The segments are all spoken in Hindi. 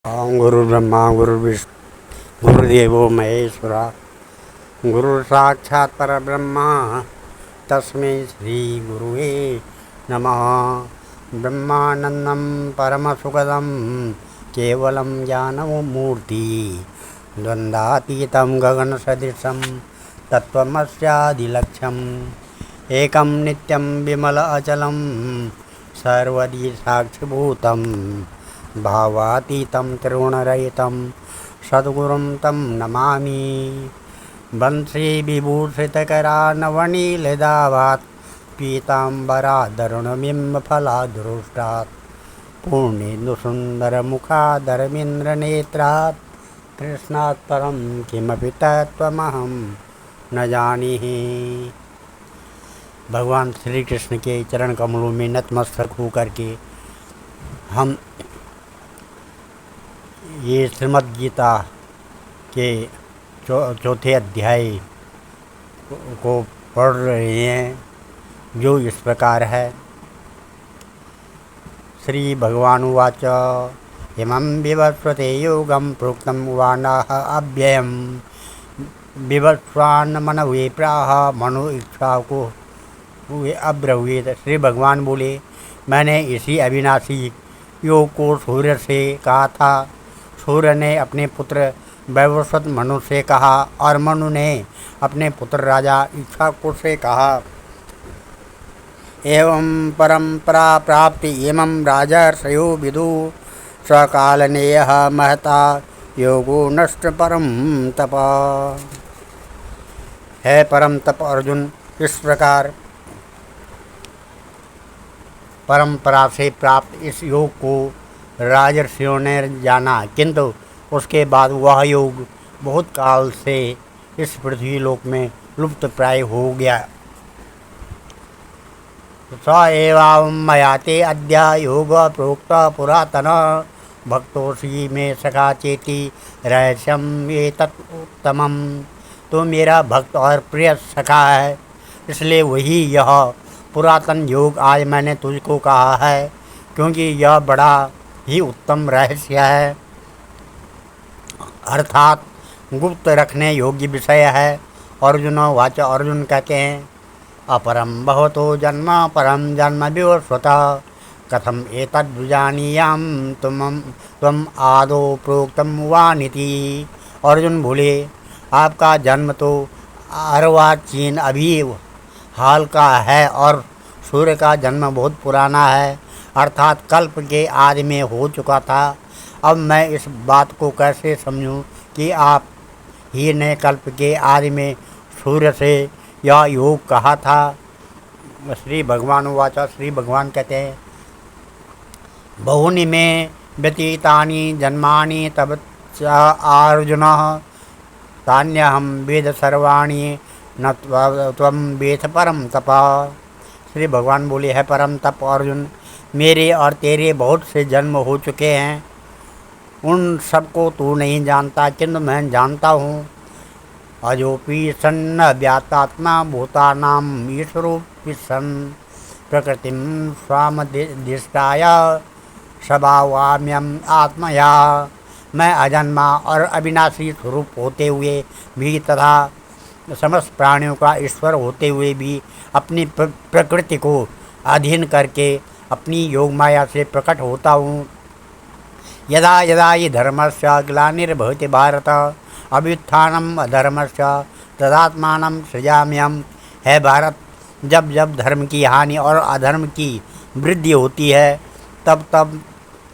ओम गुरुर्ब्रह्मा गुरुर्विष्णु गुरुदेवो महेश्वरा गुरु साक्षात् परब्रह्म तस्मै श्री गुरुवे नमः। ब्रह्मानंदं परमसुखदं केवलं ज्ञानमूर्ति द्वन्द्वातीतं गगनसदृशं तत्त्वमस्यादिलक्ष्यम् एकं नित्यं विमल अचलं सर्वदी साक्षिभूतं भावातीतं त्रिगुणरहितं सद्गुरुं तं नमामि। बंशी विभूषितकरानवनीलदावात् पीताम्बरादरुणबिम्बफलादृष्टात् पूर्णेन्दुसुन्दरमुखादरविन्द्रनेत्रात् कृष्णात् परं किमपि तत्त्वमहं न जानीहि। भगवान श्री कृष्ण के चरण कमलों में नतमस्तक होकर के हम ये श्रीमद् गीता के चौथे अध्याय को पढ़ रहे हैं, जो इस प्रकार है। श्री भगवान उवाच इमं विवस्वते योगं प्रोक्तं वानाः अव्ययं विवस्वान् मनवे प्राह मनो इच्छाको अब्रवीत। श्री भगवान बोले, मैंने इसी अविनाशी योग को सूर्य से कहा था। सूर्य ने अपने पुत्र वैवस्वत मनु से कहा और मनु ने अपने पुत्र राजा इक्ष्वाकु से कहा। एवं परंपरा प्राप्ति इमं राजर्षयो विदु सकालनेयः महता योगो नष्ट परम तप। है परम तप अर्जुन, इस प्रकार परंपरा से प्राप्त इस योग को राजर्षियों ने जाना, किंतु उसके बाद वह योग बहुत काल से इस पृथ्वी लोक में लुप्त प्राय हो गया। स एवं मयाते अद्य योग प्रोक्त पुरातन भक्तोषि में सखा चेती रहस्यम एतत् उत्तमम्। तो मेरा भक्त और प्रिय सखा है, इसलिए वही यह पुरातन योग आज मैंने तुझको कहा है, क्योंकि यह बड़ा ही उत्तम रहस्य है, अर्थात गुप्त रखने योग्य विषय है। अर्जुन वाच, अर्जुन कहते हैं, अपरम भवतो जन्म परम जन्म विवस्वत कथम एतद्विजानीयाम त्वम आदौ प्रोक्तम वानिति। अर्जुन बोले, आपका जन्म तो अर्वाचीन अभी हाल का है और सूर्य का जन्म बहुत पुराना है, अर्थात कल्प के आदि में हो चुका था। अब मैं इस बात को कैसे समझूं कि आप ही ने कल्प के आदि में सूर्य से यह योग कहा था। श्री भगवान वाचा, श्री भगवान कहते हैं, बहुनि में व्यतीतानि जन्मानि तब च अर्जुन तान्यहं वेद सर्वाणि न त्वं वेद परम तप। श्री भगवान बोले, है परम तप अर्जुन, मेरे और तेरे बहुत से जन्म हो चुके हैं, उन सबको तू नहीं जानता, किंतु मैं जानता हूँ। अजोपि सन्न व्यातात्मा भूतानाम ईश्वरोपि सन् प्रकृतिम स्वामधिष्ठाय स्वभावाम्यम आत्मया। मैं अजन्मा और अविनाशी स्वरूप होते हुए भी तथा समस्त प्राणियों का ईश्वर होते हुए भी अपनी प्रकृति को अधीन करके अपनी योग माया से प्रकट होता हूँ। यदा यदा हि धर्मस्य ग्लानिर्भवति भारत अभ्युत्थानम् अधर्मस्य तदात्मानं सृजाम्यहम्। है भारत, जब जब धर्म की हानि और अधर्म की वृद्धि होती है, तब तब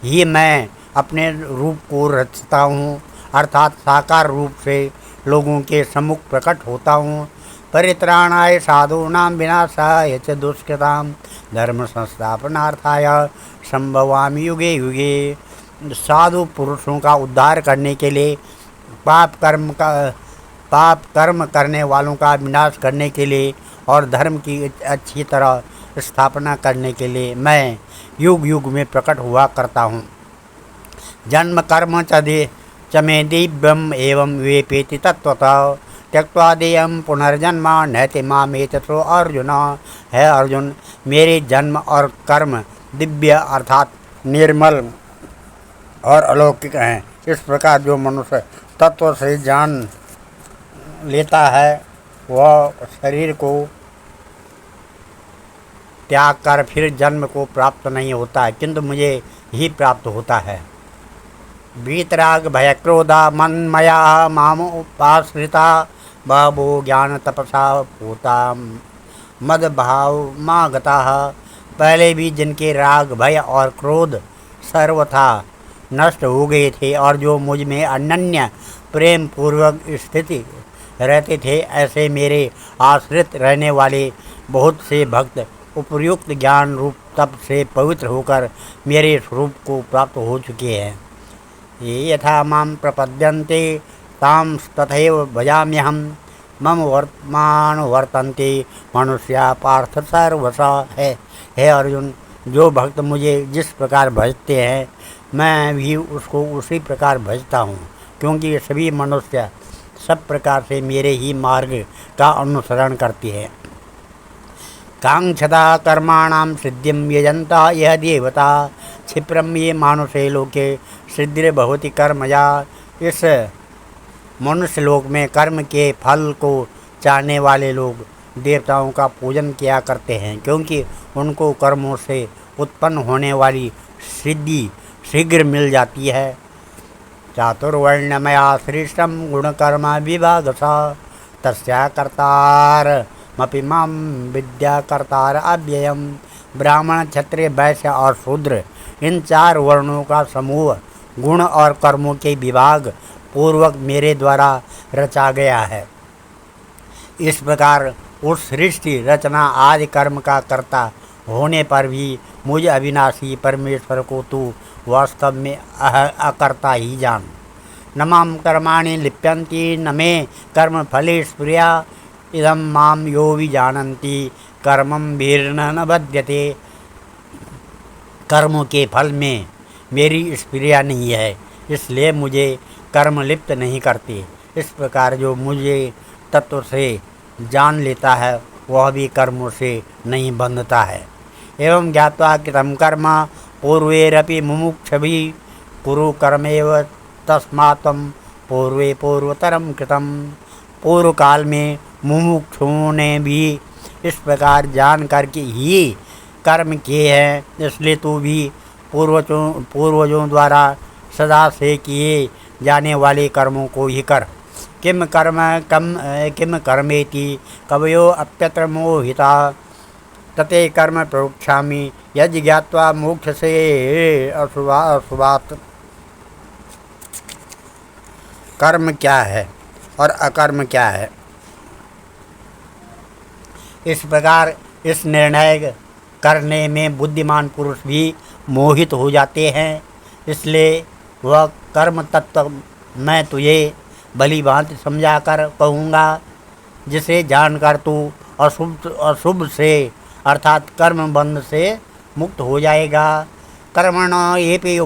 ही मैं अपने रूप को रचता हूँ, अर्थात साकार रूप से लोगों के सम्मुख प्रकट होता हूँ। परित्राणाय साधूनां विनाशाय च दुष्कृतां धर्म संस्थापनार्थाय संभवामि युगे युगे। साधु पुरुषों का उद्धार करने के लिए, पाप कर्म करने वालों का विनाश करने के लिए और धर्म की अच्छी तरह स्थापना करने के लिए मैं युग युग में प्रकट हुआ करता हूँ। जन्म कर्म च मे दिव्यम एवं वेपेति तत्वतः त्यक्त्वा देयं पुनर्जन्म नैति मामेततो अर्जुन। है अर्जुन, मेरे जन्म और कर्म दिव्य अर्थात निर्मल और अलौकिक हैं। इस प्रकार जो मनुष्य तत्व से जान लेता है वह शरीर को त्याग कर फिर जन्म को प्राप्त नहीं होता है, किंतु मुझे ही प्राप्त होता है। वीतराग भय क्रोधा मन्मया माम उपाश्रिता बहवो ज्ञान तपसा होता मद भाव माँ गता। पहले भी जिनके राग भय और क्रोध सर्वथा नष्ट हो गए थे और जो मुझ में अनन्य प्रेम पूर्वक स्थिति रहते थे, ऐसे मेरे आश्रित रहने वाले बहुत से भक्त उपयुक्त ज्ञान रूप तप से पवित्र होकर मेरे स्वरूप को प्राप्त हो चुके हैं। ये यथा माम प्रपद्यन्ते तां तथैव भजाम्यहम् मम वर्तमान वर्तन्ते मनुष्या पार्थ सर्वसा है। हे अर्जुन, जो भक्त मुझे जिस प्रकार भजते हैं मैं भी उसको उसी प्रकार भजता हूँ, क्योंकि सभी मनुष्य सब प्रकार से मेरे ही मार्ग का अनुसरण करते हैं। कांक्षता कर्माणाम सिद्धिम यजंता यह देवता क्षिप्रम ये मानुषे लोके सिद्धिर्भवति कर्मया। इस मनुष्य लोक में कर्म के फल को चाहने वाले लोग देवताओं का पूजन किया करते हैं, क्योंकि उनको कर्मों से उत्पन्न होने वाली सिद्धि शीघ्र मिल जाती है। चातुर्वर्ण्यमया सृष्टम गुणकर्मा विभागसा तस्या कर्तारमपि मां विद्या कर्तार अव्ययम। ब्राह्मण क्षत्रिय वैश्य और शूद्र इन 4 वर्णों का समूह गुण और कर्मों के विभाग पूर्वक मेरे द्वारा रचा गया है। इस प्रकार उस सृष्टि रचना आदि कर्म का कर्ता होने पर भी मुझ अविनाशी परमेश्वर को तू वास्तव में अकर्ता ही जान। न माम कर्माणि लिप्यन्ति न मे कर्म फले स्पृहा इदं माम यो विजानन्ति कर्मं वीर्न न बध्यते। कर्मों के फल में मेरी स्पृहा नहीं है, इसलिए मुझे कर्म लिप्त नहीं करते। इस प्रकार जो मुझे तत्व से जान लेता है वह भी कर्मों से नहीं बंधता है। एवं ज्ञात्वा कृतं कर्म पूर्वेरपि मुमुक्षुभिः कुरु कर्मेव तस्मात् त्वं पूर्वे पूर्वतरं कृतं। पूर्व काल में मुमुक्षुओं ने भी इस प्रकार जान करके ही कर्म किए हैं, इसलिए तू भी पूर्वजों द्वारा सदा से किए जाने वाले कर्मों को ही कर। किम कर्मेति कवयो अप्यत्र मोहिता तते कर्म प्रोक्षामि यज् ज्ञात्वा मोक्ष से अशुभात्। कर्म क्या है और अकर्म क्या है, इस प्रकार इस निर्णय करने में बुद्धिमान पुरुष भी मोहित हो जाते हैं। इसलिए वह कर्म तत्व मैं तुझे भली भांति समझा कर कहूँगा, जिसे जानकर तू अशुभ से अर्थात कर्म बंध से मुक्त हो जाएगा। कर्मण एपि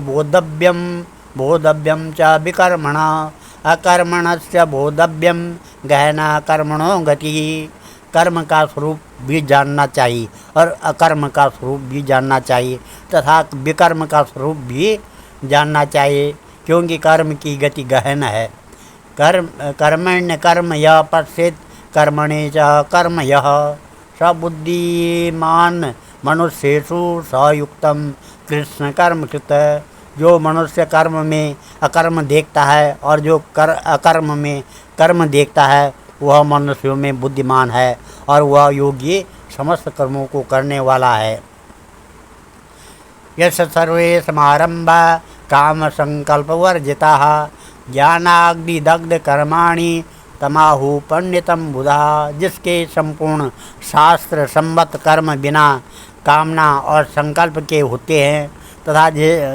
बोधव्यम च विकर्मण अकर्मणस्य बोधव्यम गहना कर्मणो गति। कर्म का स्वरूप भी जानना चाहिए और अकर्म का स्वरूप भी जानना चाहिए तथा विकर्म का स्वरूप भी जानना चाहिए, क्योंकि कर्म की गति गहन है। कर्मण्य कर्म यः पश्येत् कर्मणे च कर्म यः स बुद्धिमान मनुष्येषु स युक्तम कृष्ण कर्म कृत। जो मनुष्य कर्म में अकर्म देखता है और जो अकर्म में कर्म देखता है वह मनुष्यों में बुद्धिमान है और वह योगी समस्त कर्मों को करने वाला है। यश सर्वे समारंभा काम संकल्प वर्जिता ज्ञानाग्निदग्ध कर्माणि तमाहु पंडितम बुधा। जिसके संपूर्ण शास्त्र सम्मत कर्म बिना कामना और संकल्प के होते हैं तथा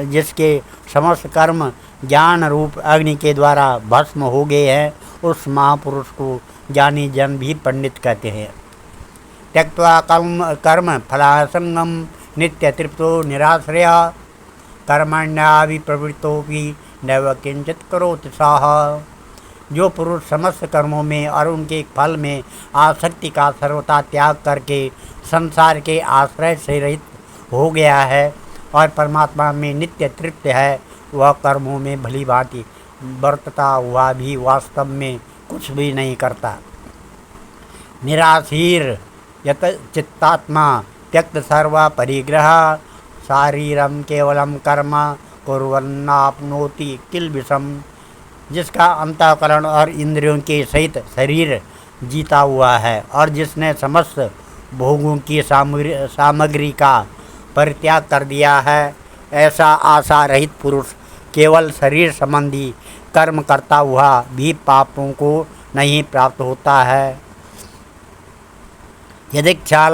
जिसके समस्त कर्म ज्ञान रूप अग्नि के द्वारा भस्म हो गए हैं, उस महापुरुष को ज्ञानी जन भी पंडित कहते हैं। त्यक्त्वा कर्म फलासंगम नित्य तृप्तो निराश्रय कर्मण्याभिप्रवृत्तोऽपि नैव किंचित करोति सः। जो पुरुष समस्त कर्मों में और उनके फल में आसक्ति का सर्वथा त्याग करके संसार के आश्रय से रहित हो गया है और परमात्मा में नित्य तृप्त है, वह कर्मों में भली भांति बरतता हुआ भी वास्तव में कुछ भी नहीं करता। निराशीर यत चित्तात्मा त्यक्त सर्व परिग्रह शारीरम केवलम कर्म कुर्वन्नाप्नोति किल विषम। जिसका अंतःकरण और इंद्रियों के सहित शरीर जीता हुआ है और जिसने समस्त भोगों की सामग्री का परित्याग कर दिया है, ऐसा आशा रहित पुरुष केवल शरीर संबंधी कर्म करता हुआ भी पापों को नहीं प्राप्त होता है। यदीक्षा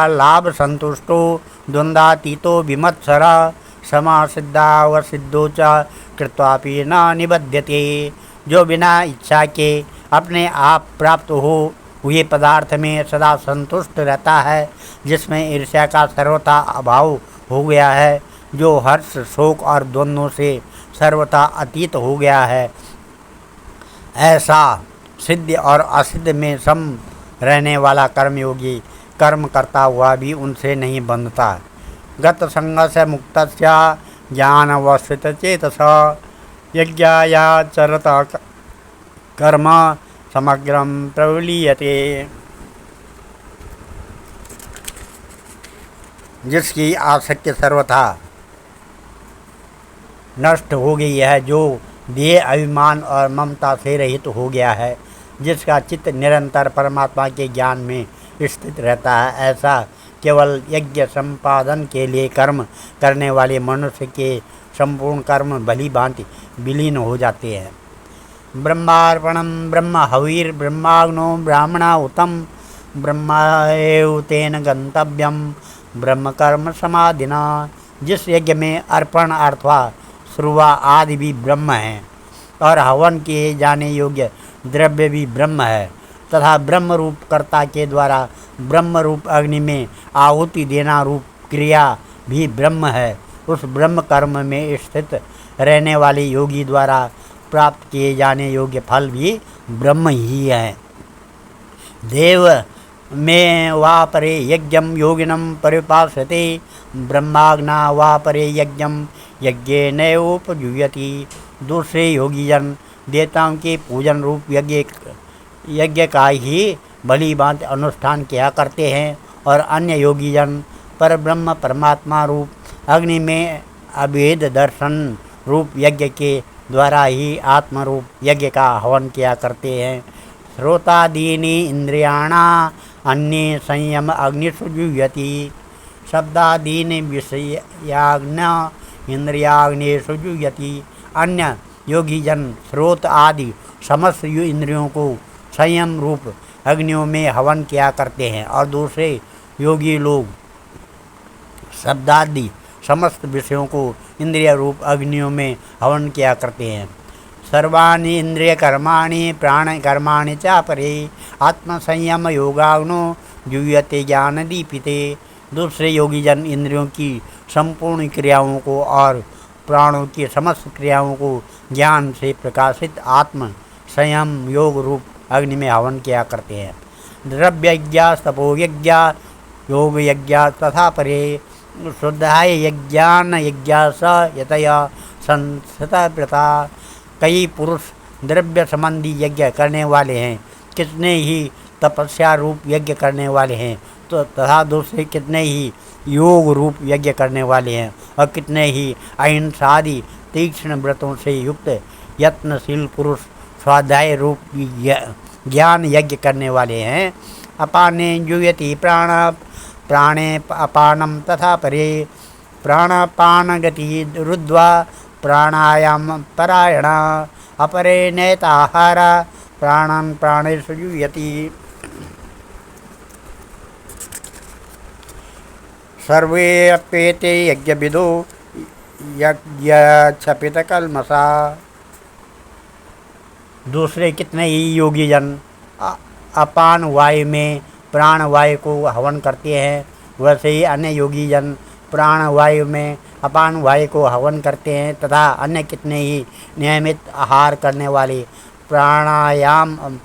लाभ संतुष्टो द्वंद्वातीतो विमत्सर समासिद्धावसिद्धो च कृत्वापि न निबध्यते। जो बिना इच्छा के अपने आप प्राप्त हुए पदार्थ में सदा संतुष्ट रहता है, जिसमें ईर्ष्या का सर्वथा अभाव हो गया है, जो हर्ष शोक और द्वंद्वों से सर्वथा अतीत हो गया है, ऐसा सिद्ध और असिद्ध में सम रहने वाला कर्मयोगी कर्म करता हुआ भी उनसे नहीं बंधता। गत संग से मुक्त ज्ञान अवस्थित चेतस यज्ञायाचरत कर्म समग्रम प्रवलीयते। जिसकी आसक्ति सर्वथा नष्ट हो गई है, जो देह अभिमान और ममता से रहित हो गया है, जिसका चित्त निरंतर परमात्मा के ज्ञान में स्थित रहता है, ऐसा केवल यज्ञ संपादन के लिए कर्म करने वाले मनुष्य के संपूर्ण कर्म भली भांति विलीन हो जाते हैं। ब्रह्मार्पणम ब्रह्म हविर ब्रह्माग्नो ब्राह्मणा उतम ब्रह्मैव तेन गंतव्यम ब्रह्म कर्म समाधिना। जिस यज्ञ में अर्पण अथवा श्रुवा आदि भी ब्रह्म हैं और हवन किए जाने योग्य द्रव्य भी ब्रह्म है तथा ब्रह्म रूप कर्ता के द्वारा ब्रह्म रूप अग्नि में आहुति देना रूप क्रिया भी ब्रह्म है, उस ब्रह्म कर्म में स्थित रहने वाले योगी द्वारा प्राप्त किए जाने योग्य फल भी ब्रह्म ही है। देव में वा परे यज्ञम योगिनम परिपासते ब्रह्माग्ना वा परे यज्ञम यज्ञेन उपजुह्यति। दूसरे योगीजन देवताओं के पूजन रूप यज्ञ का ही भली भांति अनुष्ठान किया करते हैं और अन्य योगीजन पर ब्रह्म परमात्मा रूप अग्नि में अभेद दर्शन रूप यज्ञ के द्वारा ही आत्म रूप यज्ञ का हवन किया करते हैं। श्रोतादीनि इंद्रियाणा अन्य संयम अग्निषु जुह्यति। शब्दादीनि विषयाग्न इंद्रियाग्नेषु जुह्यति। अन्य योगीजन श्रोत आदि समस्त इंद्रियों को संयम रूप अग्नियों में हवन किया करते हैं और दूसरे योगी लोग शब्दादि समस्त विषयों को इंद्रिय रूप अग्नियों में हवन किया करते हैं। सर्वाणि इंद्रिय कर्माणि प्राण कर्माणि च परे आत्मसंयम योगाग्नो जुह्यते ज्ञान दीपिते। दूसरे योगीजन इंद्रियों की संपूर्ण क्रियाओं को और प्राणों की समस्त क्रियाओं को ज्ञान से प्रकाशित आत्म संयम योग रूप अग्नि में हवन किया करते हैं। द्रव्य यज्ञ तपो यज्ञ योग यज्ञ तथा परे शुद्धाय यज्ञान यज्ञ स यतया संस्थित प्रथा। कई पुरुष द्रव्य संबंधी यज्ञ करने वाले हैं, कितने ही तपस्या रूप यज्ञ करने वाले हैं, तो तथा दूसरे कितने ही योग रूप यज्ञ करने वाले हैं और कितने ही अहिंसादि तीक्ष्ण व्रतों से युक्त यत्नशील पुरुष स्वाध्याय रूप ज्ञान यज्ञ करने वाले हैं। अपाने जुयति प्राण प्राणे अपानम तथा परे प्राणापान गति रुद्वा प्राणायाम परायण अपरे नैताहार प्राणं प्राणेषु जुह्यति। सर्वे अप्येते यज्ञविदो यज्ञक्षपितकल्मषा। दूसरे कितने ही योगीजन अपान वायु में प्राण वायु को हवन करते हैं, वैसे ही अन्य योगीजन प्राण वायु में अपान वायु को हवन करते हैं तथा अन्य कितने ही नियमित आहार करने वाले प्राणायाम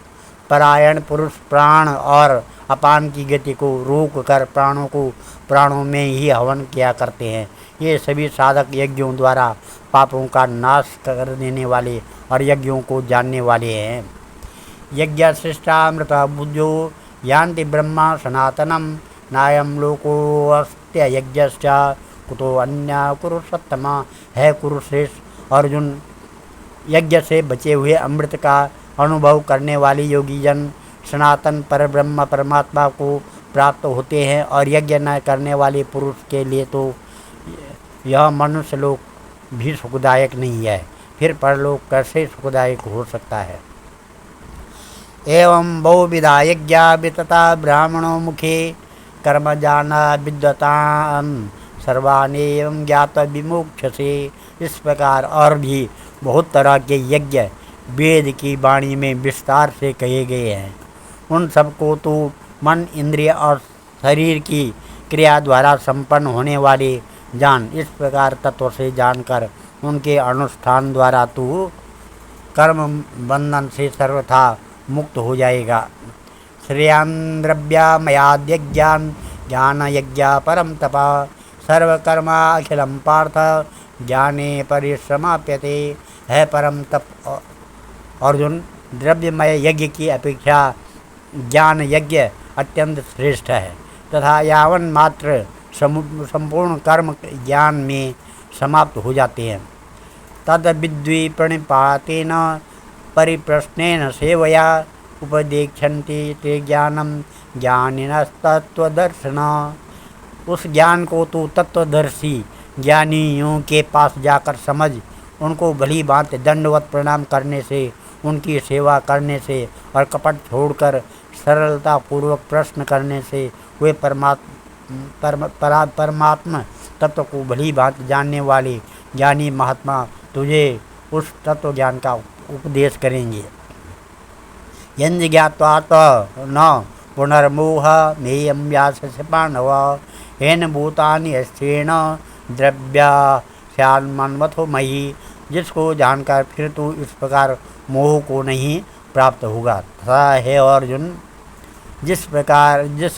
परायण पुरुष प्राण और अपान की गति को रोक कर प्राणों को प्राणों में ही हवन किया करते हैं। ये सभी साधक यज्ञों द्वारा पापों का नाश कर देने वाले और यज्ञों को जानने वाले हैं। यज्ञ सृष्टामृत बुद्धो यान्ति ब्रह्मा सनातनम नायम लोकोऽस्त्य यज्ञश्च कुतो अन्य कुरु सत्तमा। है कुरुश्रेष्ठ अर्जुन, यज्ञ से बचे हुए अमृत का अनुभव करने वाले योगी जन सनातन परब्रह्म परमात्मा को प्राप्त होते हैं, और यज्ञ न करने वाले पुरुष के लिए तो यह मनुष्य लोक भी सुखदायक नहीं है, फिर परलोक कैसे सुखदायक हो सकता है। एवं बहुविधा यज्ञा वितता ब्राह्मणों मुखे कर्म जाना विद्वतान सर्वानेवं ज्ञात विमोक्षसे। इस प्रकार और भी बहुत तरह के यज्ञ वेद की वाणी में विस्तार से कहे गए हैं। उन सबको तो मन इंद्रिय और शरीर की क्रिया द्वारा संपन्न होने वाले जान। इस प्रकार तत्व से जानकर उनके अनुष्ठान द्वारा तू कर्म बंधन से सर्वथा मुक्त हो जाएगा। श्रेयान द्रव्यामयाद्यज्ञान ज्ञान यज्ञ परम तपा सर्वकर्मा अखिलम पार्थ ज्ञाने परिश्रमाप्यते। है परम तप अर्जुन, द्रव्यमय यज्ञ की अपेक्षा ज्ञान यज्ञ अत्यंत श्रेष्ठ है तथा यावन मात्र संपूर्ण कर्म ज्ञान में समाप्त हो जाते हैं। तद विद्वी प्रणिपातेन परिप्रश्नेन सेवया उपदेक्षन्ति ते ज्ञानम ज्ञानिनस्तत्वदर्शन। उस ज्ञान को तू तत्वदर्शी ज्ञानियों के पास जाकर समझ। उनको भली बात दंडवत प्रणाम करने से, उनकी सेवा करने से और कपट छोड़कर सरलता पूर्वक प्रश्न करने से वे परमात्मा तत्व को भली बात जानने वाले ज्ञानी महात्मा तुझे उस तत्व ज्ञान का उपदेश करेंगे। यंज ज्ञात्वा न पुनर्मोह मेयं व्यासस्य पांडव हेन भूतानि अस्तेन द्रव्यास्यान्मन्मथो मयि। जिसको जानकर फिर तू इस प्रकार मोह को नहीं प्राप्त होगा। तथा हे अर्जुन, जिस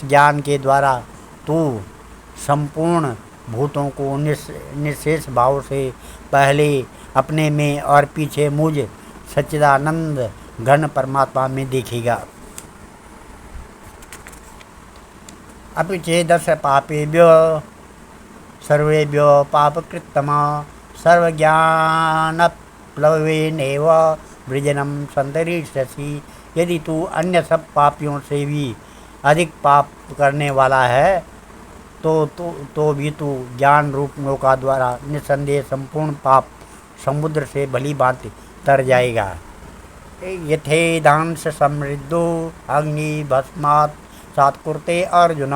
ज्ञान के द्वारा तू संपूर्ण भूतों को निशेष भाव से पहले अपने में और पीछे मुझ सच्चिदानंद घन परमात्मा में देखेगा। अपि चेदस्य पापेभ्यो सर्वेभ्यो पापकृत्तमा सर्वज्ञानप्लवेनैव वृजनं संतरिष्यसि। यदि तू अन्य सब पापियों से भी अधिक पाप करने वाला है तो भी तू ज्ञान रूप नौका द्वारा निसंदेह संपूर्ण पाप समुद्र से भली भांति तर जाएगा। यथेदांश समृद्धो अग्नि भस्मात् सात्कुरुते अर्जुन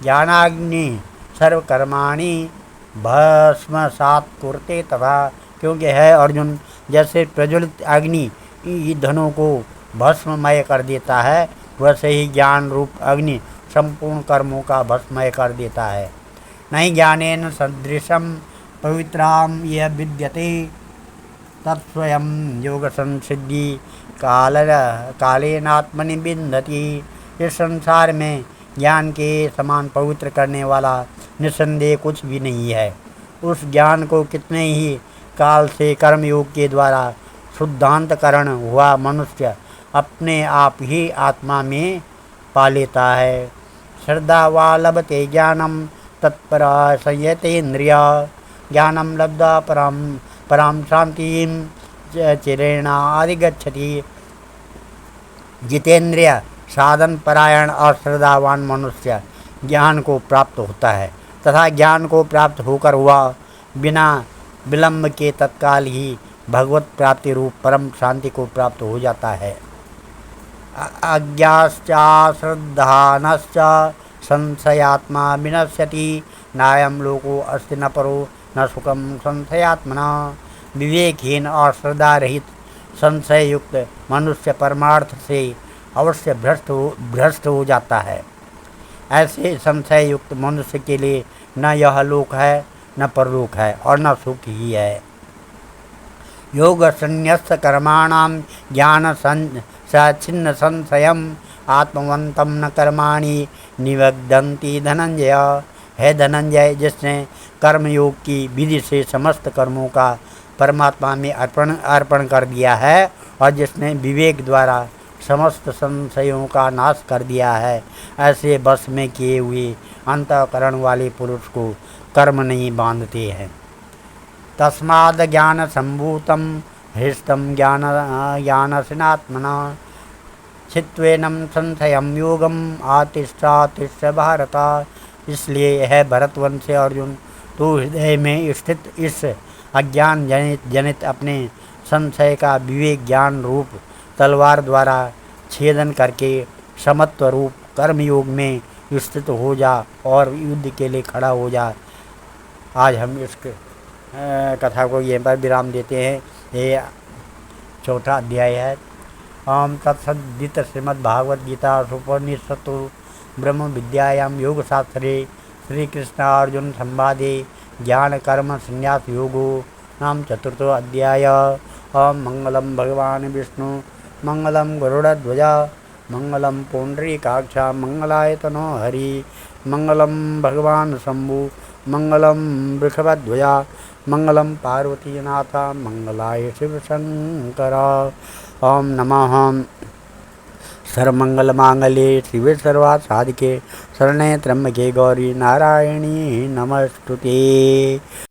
ज्ञानाग्नि सर्वकर्माणि भस्मसात् कुरुते। तथा क्योंकि है अर्जुन, जैसे प्रज्वलित अग्नि ईंधनों को भस्ममय कर देता है, वैसे ही ज्ञान रूप अग्नि संपूर्ण कर्मों का भस्मय कर देता है। नहीं ज्ञानेन सदृशं पवित्राम यह विद्यते तत्स्वयं योग संसिद्धि कालेनात्मनि विन्दति। इस संसार में ज्ञान के समान पवित्र करने वाला निसंदेह कुछ भी नहीं है। उस ज्ञान को कितने ही काल से कर्मयोग के द्वारा शुद्धांतकरण हुआ मनुष्य अपने आप ही आत्मा में पा लेता है। श्रद्धा वा लभते ज्ञानम तत्पर संयते इंद्रिय ज्ञानम लब्धा पराम शांतिम चिरेणाधिगच्छति। जितेंद्रिय साधन परायण और श्रद्धावान मनुष्य ज्ञान को प्राप्त होता है तथा ज्ञान को प्राप्त होकर वह बिना विलंब के तत्काल ही भगवत प्राप्ति रूप परम शांति को प्राप्त हो जाता है। अज्ञाश्चा श्रद्धानश्च संशयात्मा विनश्यति नायं लोको अस्ति न परो न सुखम संशयात्मना। विवेकहीन और श्रद्धा रहित संशय युक्त मनुष्य परमार्थ से अवश्य भ्रष्ट हो जाता है। ऐसे संशय युक्त मनुष्य के लिए न यह लोक है न परलोक है और न सुख ही है। योग संन्यस्त कर्माणाम ज्ञान सचिन्न संशयम आत्मवंतम न कर्माणि निबद्धन्ति धनंजय। है धनंजय, जिसने कर्मयोग की विधि से समस्त कर्मों का परमात्मा में अर्पण कर दिया है और जिसने विवेक द्वारा समस्त संशयों का नाश कर दिया है, ऐसे बस में किए हुए अंतःकरण वाले पुरुष को कर्म नहीं बांधते हैं। तस्माद् ज्ञान संभूतम हृष्टम ज्ञानसिनात्मना चित्वेनम संशयम योगम आतिष्ठातिष्ठ भारत। इसलिए है भरतवंश अर्जुन, तू हृदय में स्थित इस अज्ञान जनित अपने संशय का विवेक ज्ञान रूप तलवार द्वारा छेदन करके समत्व रूप कर्मयोग में स्थित हो जा और युद्ध के लिए खड़ा हो जा। आज हम इस कथा को यहीं पर विराम देते हैं। ये चौथा अध्याय है। ओम तत्सदित श्रीमद्भागवत गीता उपनिषत्सु ब्रह्म विद्यायाम योग शास्त्रे श्री कृष्णार्जुन संवादे ज्ञान कर्म संन्यास योगो नाम चतुर्थो अध्याय। ओम मंगलम भगवान विष्णु मंगलम गरुड़ध्वज मंगलम पुंडरीकाक्ष मंगलाय तनो हरि मंगलम भगवान शंभु मंगलम वृषभध्वज मंगलम पार्वतीनाथ मंगलाय शिव शंकर। ओम नमः सर्वमंगल मांगल्ये शिवे सर्वार्थ साधिके शरण्ये त्र्यंबके गौरी नारायणी नमस्तुते।